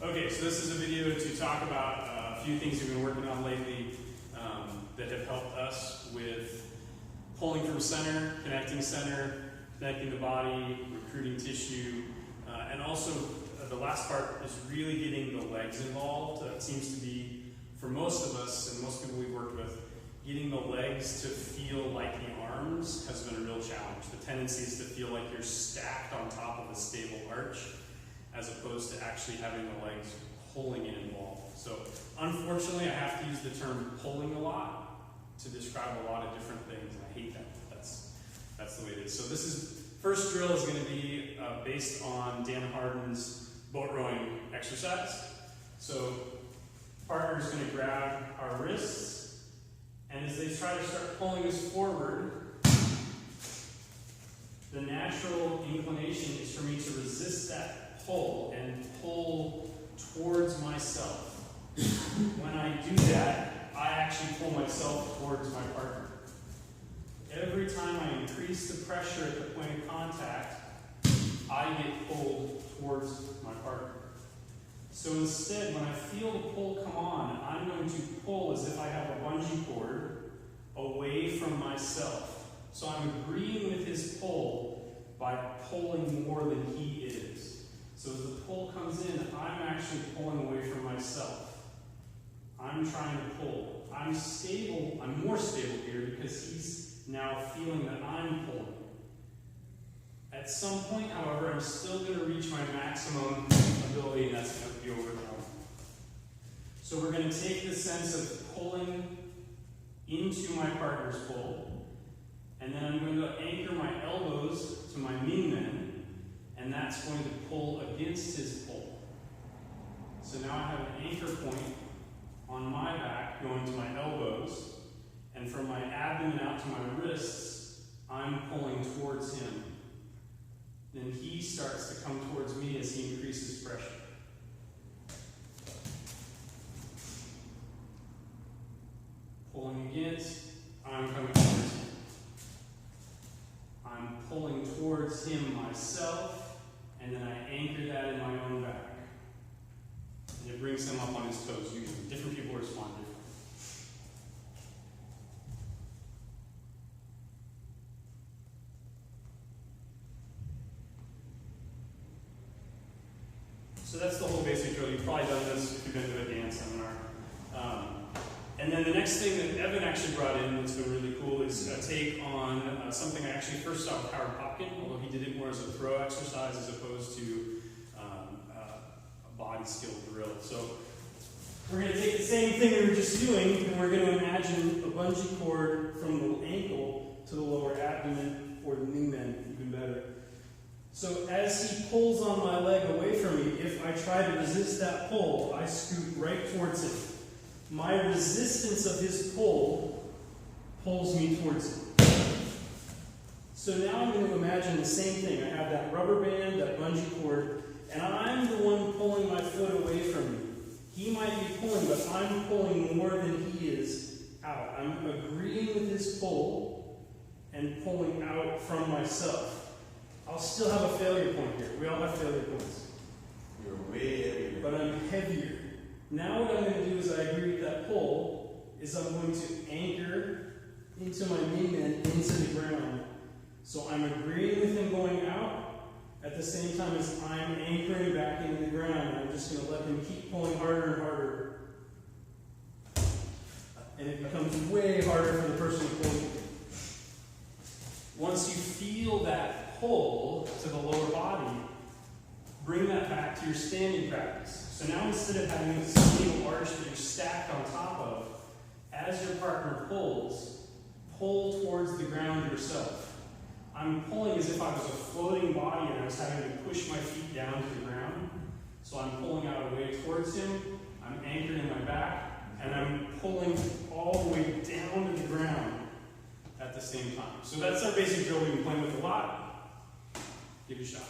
Okay, so this is a video to talk about a few things we've been working on lately that have helped us with pulling from center, connecting the body, recruiting tissue, and also the last part is really getting the legs involved. That seems to be, for most of us and most people we've worked with, getting the legs to feel like the arms has been a real challenge. The tendency is to feel like you're stacked on top of a stable arch, as opposed to actually having the legs pulling in involved. So unfortunately, I have to use the term pulling a lot to describe a lot of different things, and I hate that. That's the way it is. So this is, first drill is going to be based on Dan Harden's boat rowing exercise. So partner is going to grab our wrists, and as they try to start pulling us forward, the natural inclination is for me to resist that pull and pull towards myself. When I do that, I actually pull myself towards my partner. Every time I increase the pressure at the point of contact, I get pulled towards my partner. So instead, when I feel the pull come on, I'm going to pull as if I have a bungee cord away from myself. So I'm agreeing with his pull by pulling more than he is. So as the pull comes in, I'm actually pulling away from myself. I'm trying to pull. I'm stable, I'm more stable here because he's now feeling that I'm pulling. At some point, however, I'm still going to reach my maximum ability, and that's going to be overcome. So we're going to take the sense of pulling into my partner's pull, and then I'm going to anchor my elbows to my Mingmen, and that's going to pull against his pull. So now I have an anchor point on my back going to my elbows, and from my abdomen out to my wrists, I'm pulling towards him. Then he starts to come towards me as he increases pressure. Pulling against, I'm coming towards him. I'm pulling towards him myself, and then I anchor that in my own back. And it brings him up on his toes usually. Different people respond differently. So that's the whole basic drill. You've probably done this if you've been to a dance seminar. And then the next thing that Evan actually brought in that's been really cool is a take on something I actually first saw with Howard Popkin, although he did it more as a throw exercise as opposed to a body skill drill. So we're going to take the same thing we were just doing, and we're going to imagine a bungee cord from the ankle to the lower abdomen, or the Mingmen, even better. So as he pulls on my leg away from me, if I try to resist that pull, I scoot right towards him. My resistance of his pull pulls me towards him. So now I'm going to imagine the same thing. I have that rubber band, that bungee cord, and I'm the one pulling my foot away from me. He might be pulling, but I'm pulling more than he is out. I'm agreeing with his pull and pulling out from myself. I'll still have a failure point here. We all have failure points. You're way heavier. But I'm heavier. Now what I'm going to do is I agree with that pull, is I'm going to anchor into my Mingmen into the ground. So I'm agreeing with him going out at the same time as I'm anchoring back into the ground. I'm just going to let him keep pulling harder and harder. And it becomes way harder for the person pulling. Once you feel that pull to the lower body, bring that back to your standing practice. So now instead of having a single arch that you're stacked on top of, as your partner pulls, pull towards the ground yourself. I'm pulling as if I was a floating body and I was having to push my feet down to the ground. So I'm pulling out away towards him, I'm anchored in my back, and I'm pulling all the way down to the ground at the same time. So that's our basic drill we've been playing with a lot. Give it a shot.